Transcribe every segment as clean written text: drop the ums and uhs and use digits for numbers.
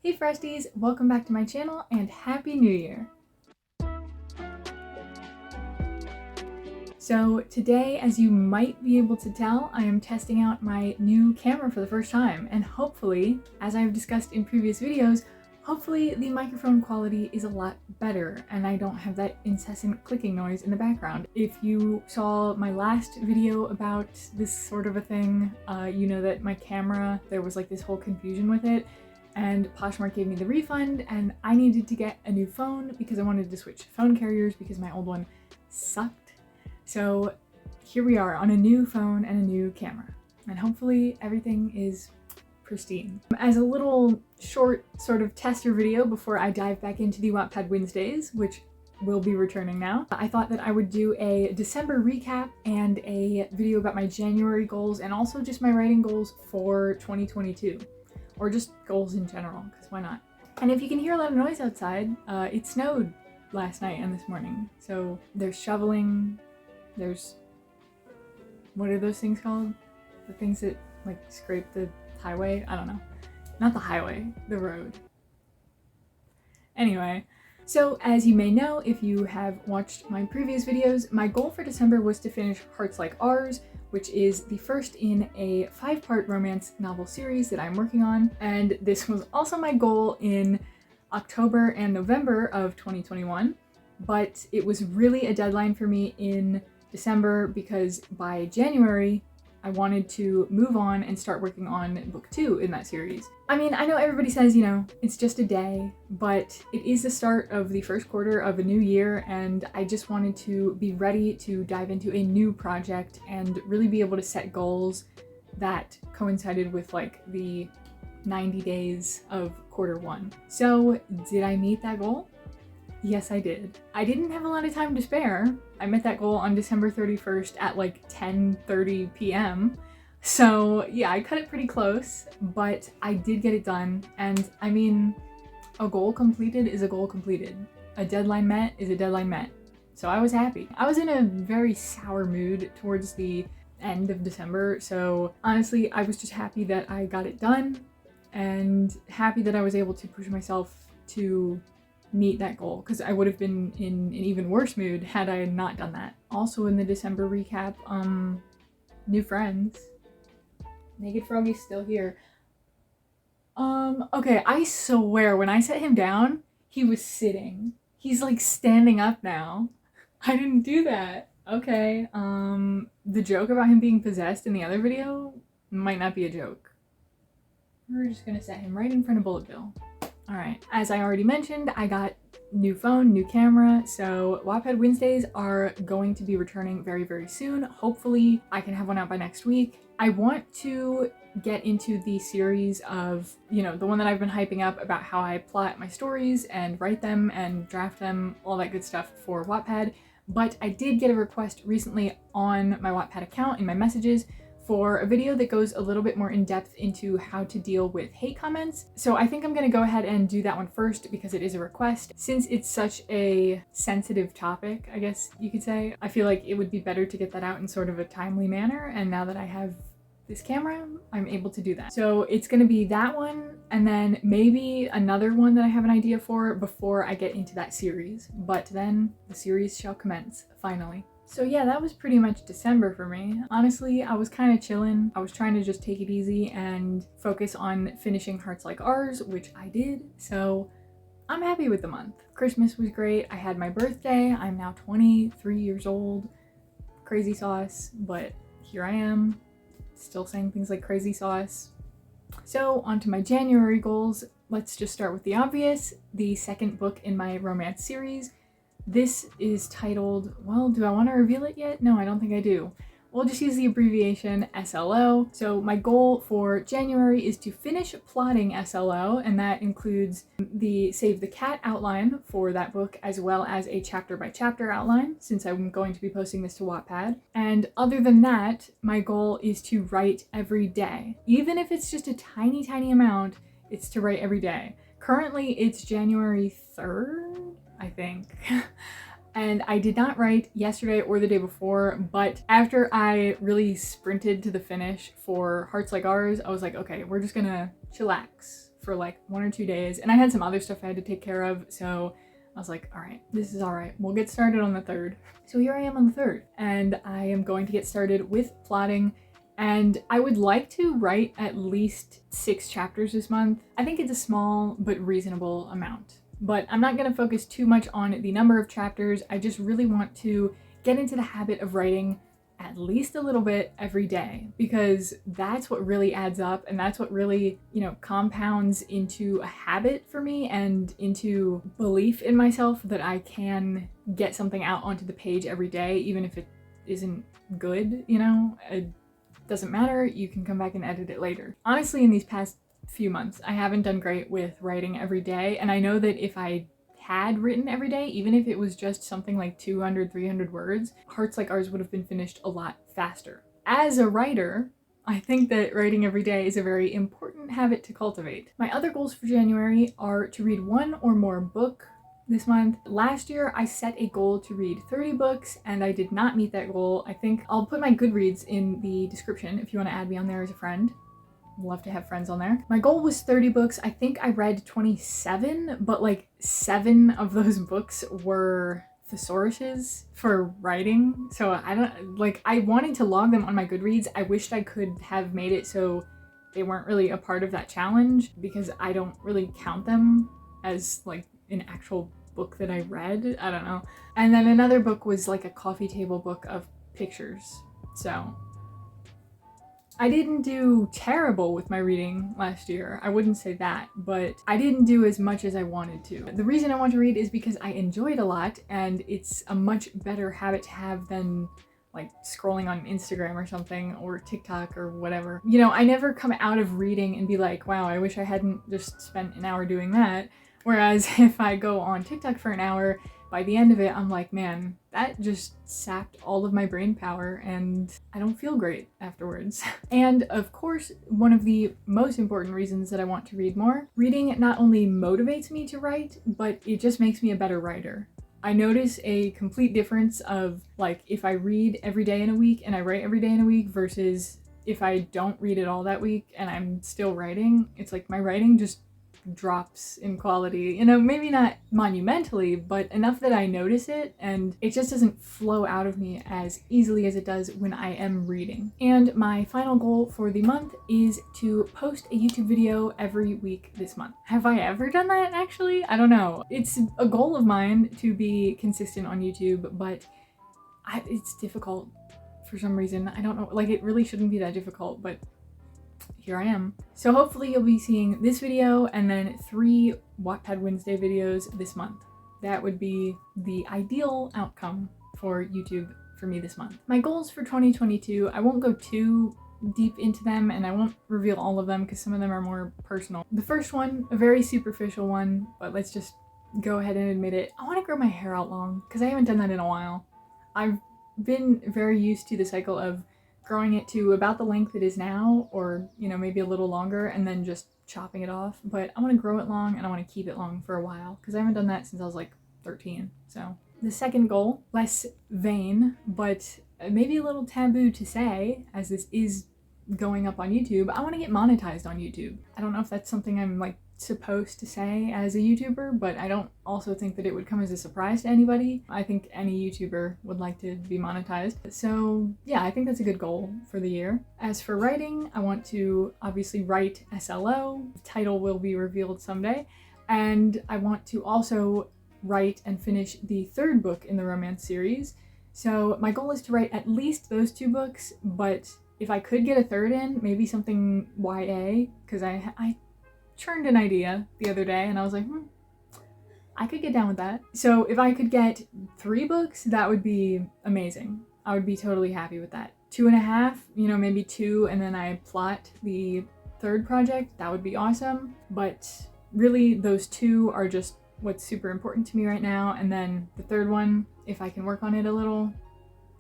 Hey fresties, welcome back to my channel and Happy New Year! So today, as you might be able to tell, I am testing out my new camera for the first time, and hopefully, as I've discussed in previous videos, hopefully the microphone quality is a lot better and I don't have that incessant clicking noise in the background. If you saw my last video about this sort of a thing, you know that my camera, there was like this whole confusion with it, and Poshmark gave me the refund and I needed to get a new phone because I wanted to switch phone carriers because my old one sucked. So here we are on a new phone and a new camera, and hopefully everything is pristine. As a little short sort of tester video before I dive back into the Wattpad Wednesdays, which will be returning now, I thought that I would do a December recap and a video about my January goals and also just my writing goals for 2022, or just goals in general, because why not? And if you can hear a lot of noise outside, it snowed last night and this morning, so there's shoveling, there's, what are those things called? The things that like scrape the highway? I don't know. Not the highway, the road. Anyway, so as you may know, if you have watched my previous videos, my goal for December was to finish Hearts Like Ours, which is the first in a 5-part romance novel series that I'm working on. And this was also my goal in October and November of 2021, but it was really a deadline for me in December because by January, I wanted to move on and start working on book 2 in that series. I mean, I know everybody says, you know, it's just a day, but it is the start of the first quarter of a new year, and I just wanted to be ready to dive into a new project and really be able to set goals that coincided with like the 90 days of quarter 1. So did I meet that goal? Yes, I did. I didn't have a lot of time to spare. I met that goal on December 31st at like 10:30 p.m. So yeah, I cut it pretty close, but I did get it done. And I mean, a goal completed is a goal completed. A deadline met is a deadline met. So I was happy. I was in a very sour mood towards the end of December. So honestly, I was just happy that I got it done and happy that I was able to push myself to meet that goal, because I would have been in an even worse mood had I not done that. Also in the December recap, new friends. Naked Froggy's still here. Okay, I swear when I set him down, he was sitting. He's like standing up now. I didn't do that. Okay, the joke about him being possessed in the other video might not be a joke. We're just gonna set him right in front of Bullet Bill. Alright, as I already mentioned, I got new phone, new camera, so Wattpad Wednesdays are going to be returning very, very soon. Hopefully, I can have one out by next week. I want to get into the series of, you know, the one that I've been hyping up about how I plot my stories and write them and draft them, all that good stuff for Wattpad, but I did get a request recently on my Wattpad account in my messages for a video that goes a little bit more in depth into how to deal with hate comments. So I think I'm gonna go ahead and do that one first because it is a request. Since it's such a sensitive topic, I guess you could say, I feel like it would be better to get that out in sort of a timely manner, and now that I have this camera, I'm able to do that. So it's gonna be that one, and then maybe another one that I have an idea for before I get into that series. But then the series shall commence, finally. So yeah, that was pretty much December for me. Honestly, I was kind of chilling. I was trying to just take it easy and focus on finishing Hearts Like Ours, which I did. So I'm happy with the month. Christmas was great. I had my birthday. I'm now 23 years old. Crazy sauce, but here I am, still saying things like crazy sauce. So on to my January goals. Let's just start with the obvious. The second book in my romance series. This is titled, well, do I want to reveal it yet? No, I don't think I do. We'll just use the abbreviation SLO. So my goal for January is to finish plotting SLO, and that includes the Save the Cat outline for that book, as well as a chapter by chapter outline, since I'm going to be posting this to Wattpad. And other than that, my goal is to write every day. Even if it's just a tiny, tiny amount, it's to write every day. Currently, it's January 3rd? I think. And I did not write yesterday or the day before, but after I really sprinted to the finish for Hearts Like Ours, I was like, okay, we're just gonna chillax for like 1 or 2 days, and I had some other stuff I had to take care of, so I was like, all right, this is all right. We'll get started on the 3rd. So here I am on the 3rd, and I am going to get started with plotting, and I would like to write at least 6 chapters this month. I think it's a small but reasonable amount, but I'm not going to focus too much on the number of chapters. I just really want to get into the habit of writing at least a little bit every day, because that's what really adds up, and that's what really, you know, compounds into a habit for me and into belief in myself that I can get something out onto the page every day, even if it isn't good, you know? It doesn't matter, you can come back and edit it later. Honestly, in these past few months, I haven't done great with writing every day, and I know that if I had written every day, even if it was just something like 200, 300 words, Hearts Like Ours would have been finished a lot faster. As a writer, I think that writing every day is a very important habit to cultivate. My other goals for January are to read 1 or more book this month. Last year, I set a goal to read 30 books, and I did not meet that goal. I think I'll put my Goodreads in the description if you want to add me on there as a friend. Love to have friends on there. My goal was 30 books. I think I read 27, but like 7 of those books were thesauruses for writing. So I wanted to log them on my Goodreads. I wished I could have made it so they weren't really a part of that challenge, because I don't really count them as like an actual book that I read. I don't know. And then another book was like a coffee table book of pictures. So I didn't do terrible with my reading last year, I wouldn't say that, but I didn't do as much as I wanted to. The reason I want to read is because I enjoy it a lot, and it's a much better habit to have than like scrolling on Instagram or something, or TikTok or whatever. You know, I never come out of reading and be like, wow, I wish I hadn't just spent an hour doing that. Whereas if I go on TikTok for an hour, by the end of it, I'm like, man, that just sapped all of my brain power and I don't feel great afterwards. And of course, one of the most important reasons that I want to read more, reading not only motivates me to write, but it just makes me a better writer. I notice a complete difference of like if I read every day in a week and I write every day in a week versus if I don't read it all that week and I'm still writing. It's like my writing just drops in quality, you know, maybe not monumentally, but enough that I notice it, and it just doesn't flow out of me as easily as it does when I am reading. And my final goal for the month is to post a YouTube video every week this month. Have I ever done that actually? I don't know. It's a goal of mine to be consistent on YouTube, but it's difficult for some reason. I don't know, like it really shouldn't be that difficult, but here I am. So hopefully you'll be seeing this video and then 3 Wattpad Wednesday videos this month. That would be the ideal outcome for YouTube for me this month. My goals for 2022, I won't go too deep into them and I won't reveal all of them because some of them are more personal. The first one, a very superficial one, but let's just go ahead and admit it. I want to grow my hair out long because I haven't done that in a while. I've been very used to the cycle of growing it to about the length it is now, or, you know, maybe a little longer, and then just chopping it off. But I want to grow it long and I want to keep it long for a while because I haven't done that since I was like 13. So the second goal, less vain, but maybe a little taboo to say, as this is going up on YouTube, I want to get monetized on YouTube. I don't know if that's something I'm like supposed to say as a YouTuber, but I don't also think that it would come as a surprise to anybody. I think any YouTuber would like to be monetized. So yeah, I think that's a good goal for the year. As for writing, I want to obviously write SLO. The title will be revealed someday. And I want to also write and finish the 3rd book in the romance series. So my goal is to write at least those 2 books, but if I could get a 3rd in, maybe something YA, because I churned an idea the other day and I was like, I could get down with that. So if I could get 3 books, that would be amazing. I would be totally happy with that. 2.5, you know, maybe 2, and then I plot the 3rd project, that would be awesome. But really those 2 are just what's super important to me right now. And then the 3rd one, if I can work on it a little,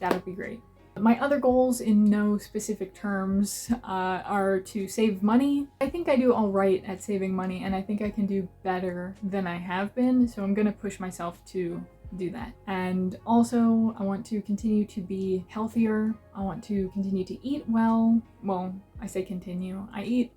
that would be great. My other goals, in no specific terms, are to save money. I think I do all right at saving money, and I think I can do better than I have been, so I'm gonna push myself to do that. And also, I want to continue to be healthier. I want to continue to eat well. Well, I say continue. I eat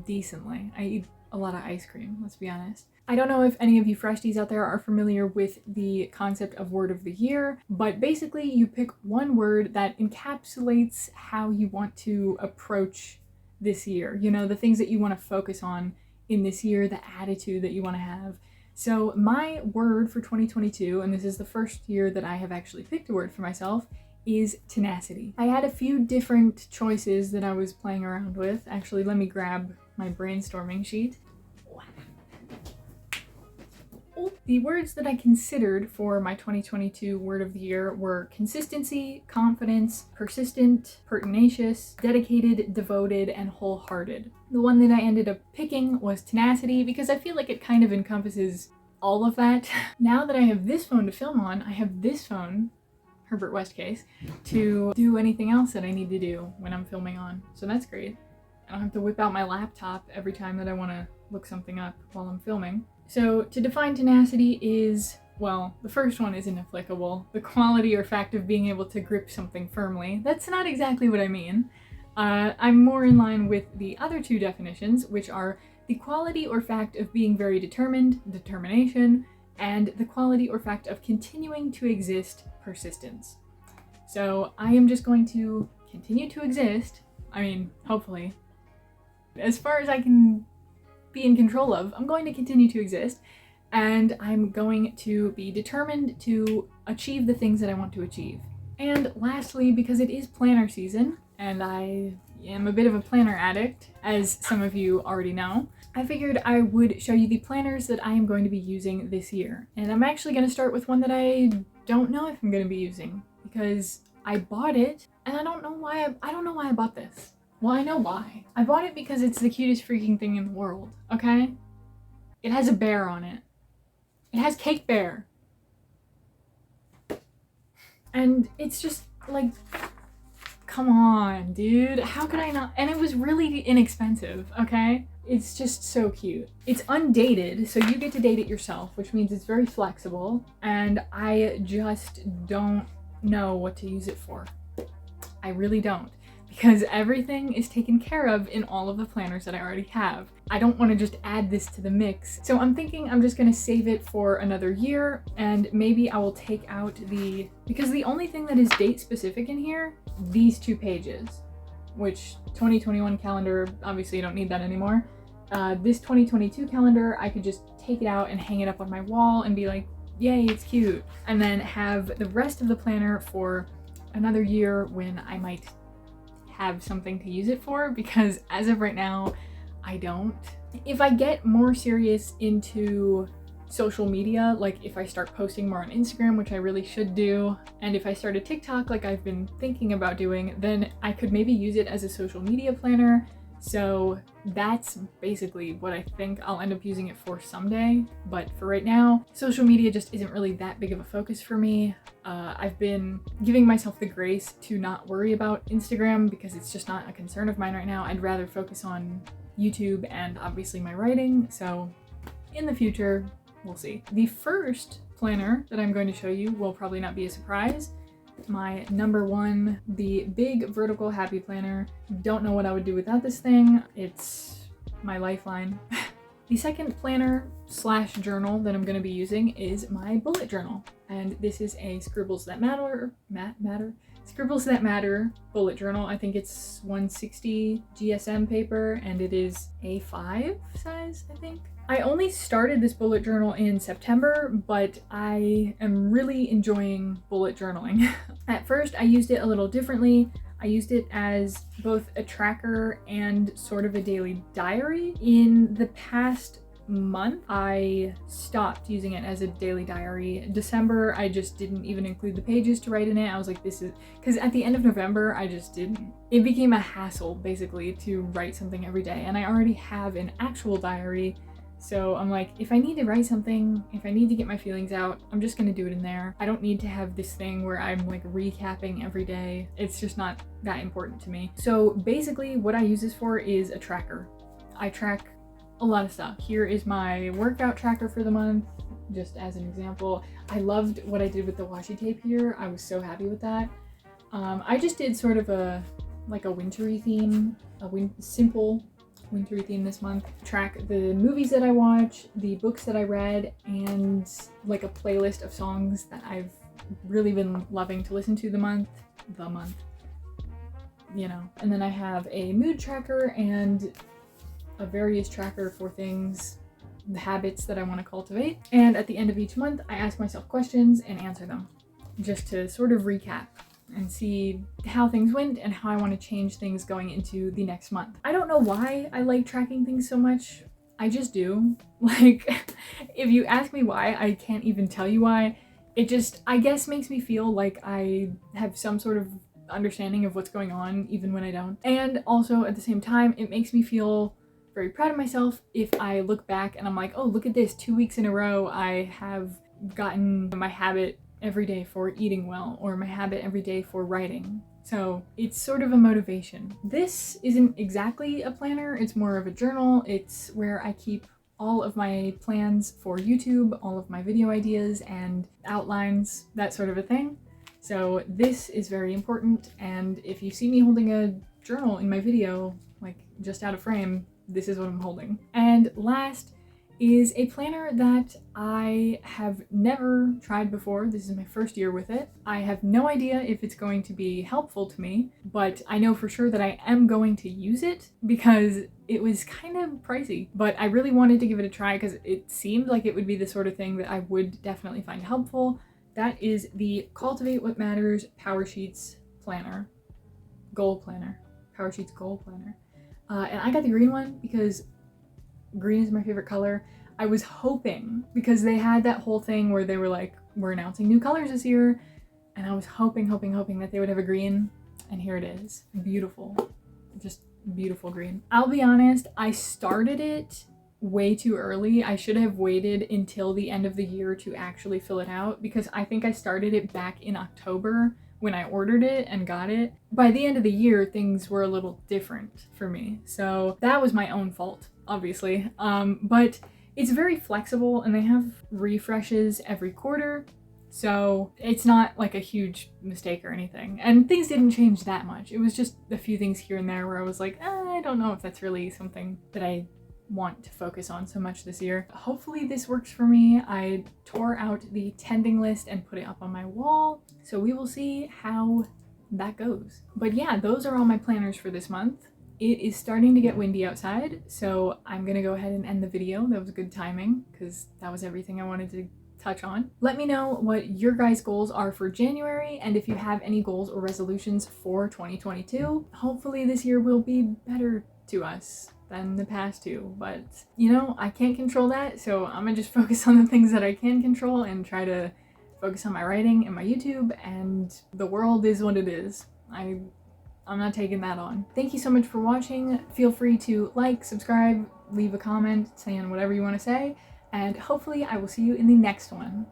decently. I eat a lot of ice cream, let's be honest. I don't know if any of you fresties out there are familiar with the concept of word of the year, but basically you pick one word that encapsulates how you want to approach this year. You know, the things that you want to focus on in this year, the attitude that you want to have. So my word for 2022, and this is the first year that I have actually picked a word for myself, is tenacity. I had a few different choices that I was playing around with. Actually, let me grab my brainstorming sheet. The words that I considered for my 2022 word of the year were consistency, confidence, persistent, pertinacious, dedicated, devoted, and wholehearted. The one that I ended up picking was tenacity because I feel like it kind of encompasses all of that. Now that I have this phone to film on, I have this phone, Herbert West case, to do anything else that I need to do when I'm filming on. So that's great. I don't have to whip out my laptop every time that I want to look something up while I'm filming. So to define tenacity is, well, the first one is inapplicable. The quality or fact of being able to grip something firmly. That's not exactly what I mean. I'm more in line with the other two definitions, which are the quality or fact of being very determined, determination, and the quality or fact of continuing to exist, persistence. So I am just going to continue to exist. I mean, hopefully. As far as I can be in control of, I'm going to continue to exist, and I'm going to be determined to achieve the things that I want to achieve. And lastly, because it is planner season, and I am a bit of a planner addict, as some of you already know, I figured I would show you the planners that I am going to be using this year. And I'm actually going to start with one that I don't know if I'm going to be using, because I bought it, and I don't know why I bought this. Well, I know why. I bought it because it's the cutest freaking thing in the world, okay? It has a bear on it. It has Cake Bear. And it's just like, come on, dude. How could I not? And it was really inexpensive, okay? It's just so cute. It's undated, so you get to date it yourself, which means it's very flexible, and I just don't know what to use it for. I really don't. Because everything is taken care of in all of the planners that I already have. I don't want to just add this to the mix. So I'm thinking I'm just going to save it for another year, and maybe I will take out because the only thing that is date specific in here, these 2 pages, which 2021 calendar, obviously you don't need that anymore. This 2022 calendar, I could just take it out and hang it up on my wall and be like, yay, it's cute. And then have the rest of the planner for another year when I might have something to use it for, because as of right now, I don't. If I get more serious into social media, like if I start posting more on Instagram, which I really should do, and if I start a TikTok like I've been thinking about doing, then I could maybe use it as a social media planner. So that's basically what I think I'll end up using it for someday. But for right now, social media just isn't really that big of a focus for me. I've been giving myself the grace to not worry about Instagram because it's just not a concern of mine right now. I'd rather focus on YouTube and obviously my writing. So in the future, we'll see. The first planner that I'm going to show you will probably not be a surprise. My number one, the big vertical happy planner. Don't know what I would do without this thing. It's my lifeline. The second planner / journal that I'm going to be using is my bullet journal. And this is a Scribbles That Matter bullet journal. I think it's 160 GSM paper, and it is A5 size, I think. I only started this bullet journal in September, but I am really enjoying bullet journaling. At first, I used it a little differently. I used it as both a tracker and sort of a daily diary. In the past month, I stopped using it as a daily diary. December, I just didn't even include the pages to write in it. I was like, because at the end of November, I just didn't. It became a hassle, basically, to write something every day, and I already have an actual diary. So I'm like, if I need to write something, if I need to get my feelings out, I'm just gonna do it in there. I don't need to have this thing where I'm like recapping every day. It's just not that important to me. So basically what I use this for is a tracker. I track a lot of stuff. Here is my workout tracker for the month, just as an example. I loved what I did with the washi tape here. I was so happy with that. I just did sort of a wintry theme, simple wintry theme this month. Track the movies that I watch, the books that I read, and like a playlist of songs that I've really been loving to listen to the month, you know. And then I have a mood tracker and a various tracker for things, the habits that I want to cultivate. And at the end of each month, I ask myself questions and answer them, just to sort of recap and see how things went and how I want to change things going into the next month. I don't know why I like tracking things so much. I just do. Like, if you ask me why, I can't even tell you why. It just, I guess, makes me feel like I have some sort of understanding of what's going on even when I don't. And also at the same time, it makes me feel very proud of myself if I look back and I'm like, oh, look at this, 2 weeks in a row I have gotten my habit every day for eating well, or my habit every day for writing. So it's sort of a motivation. This isn't exactly a planner, it's more of a journal. It's where I keep all of my plans for YouTube, all of my video ideas and outlines, that sort of a thing. So this is very important, and if you see me holding a journal in my video, like just out of frame, this is what I'm holding. And last is a planner that I have never tried before. This is my first year with it. I have no idea if it's going to be helpful to me, but I know for sure that I am going to use it because it was kind of pricey, but I really wanted to give it a try because it seemed like it would be the sort of thing that I would definitely find helpful. That is the Cultivate What Matters Power Sheets Planner. Goal Planner. Power Sheets Goal Planner. And I got the green one because green is my favorite color. I was hoping, because they had that whole thing where they were like, we're announcing new colors this year, and I was hoping that they would have a green, and here it is. Beautiful. Just beautiful green. I'll be honest, I started it way too early. I should have waited until the end of the year to actually fill it out, because I think I started it back in October when I ordered it and got it. By the end of the year, things were a little different for me. So that was my own fault, obviously. But it's very flexible and they have refreshes every quarter. So it's not like a huge mistake or anything. And things didn't change that much. It was just a few things here and there where I was like, I don't know if that's really something that I want to focus on so much this year. Hopefully this works for me. I tore out the tending list and put it up on my wall, so we will see how that goes. But yeah, those are all my planners for this month. It is starting to get windy outside, so I'm gonna go ahead and end the video. That was good timing because that was everything I wanted to touch on. Let me know what your guys' goals are for January, and if you have any goals or resolutions for 2022. Hopefully this year will be better to us than the past two, but you know, I can't control that, so I'm gonna just focus on the things that I can control and try to focus on my writing and my YouTube, and the world is what it is. I'm not taking that on. Thank you so much for watching. Feel free to like, subscribe, leave a comment saying whatever you want to say, and hopefully I will see you in the next one.